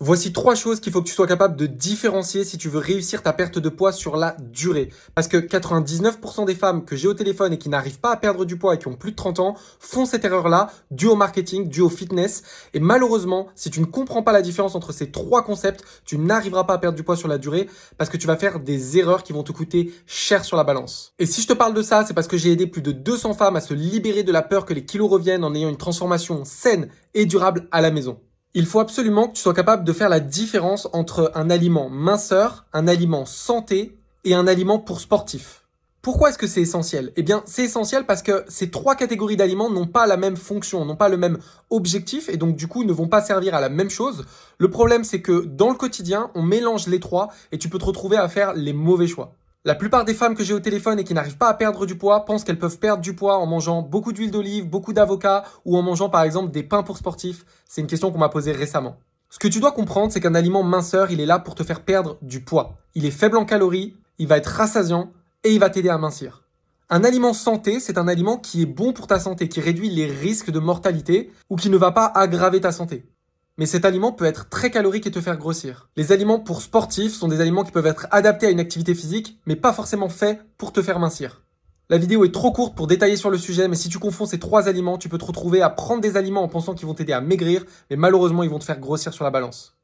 Voici 3 choses qu'il faut que tu sois capable de différencier si tu veux réussir ta perte de poids sur la durée. Parce que 99% des femmes que j'ai au téléphone et qui n'arrivent pas à perdre du poids et qui ont plus de 30 ans font cette erreur-là, due au marketing, due au fitness. Et malheureusement, si tu ne comprends pas la différence entre ces 3 concepts, tu n'arriveras pas à perdre du poids sur la durée parce que tu vas faire des erreurs qui vont te coûter cher sur la balance. Et si je te parle de ça, c'est parce que j'ai aidé plus de 200 femmes à se libérer de la peur que les kilos reviennent en ayant une transformation saine et durable à la maison. Il faut absolument que tu sois capable de faire la différence entre un aliment minceur, un aliment santé et un aliment pour sportif. Pourquoi est-ce que c'est essentiel? Eh bien, c'est essentiel parce que ces 3 catégories d'aliments n'ont pas la même fonction, n'ont pas le même objectif et donc du coup ne vont pas servir à la même chose. Le problème, c'est que dans le quotidien, on mélange les 3 et tu peux te retrouver à faire les mauvais choix. La plupart des femmes que j'ai au téléphone et qui n'arrivent pas à perdre du poids pensent qu'elles peuvent perdre du poids en mangeant beaucoup d'huile d'olive, beaucoup d'avocat ou en mangeant par exemple des pains pour sportifs. C'est une question qu'on m'a posée récemment. Ce que tu dois comprendre, c'est qu'un aliment minceur, il est là pour te faire perdre du poids. Il est faible en calories, il va être rassasiant et il va t'aider à mincir. Un aliment santé, c'est un aliment qui est bon pour ta santé, qui réduit les risques de mortalité ou qui ne va pas aggraver ta santé. Mais cet aliment peut être très calorique et te faire grossir. Les aliments pour sportifs sont des aliments qui peuvent être adaptés à une activité physique, mais pas forcément faits pour te faire mincir. La vidéo est trop courte pour détailler sur le sujet, mais si tu confonds ces 3 aliments, tu peux te retrouver à prendre des aliments en pensant qu'ils vont t'aider à maigrir, mais malheureusement ils vont te faire grossir sur la balance.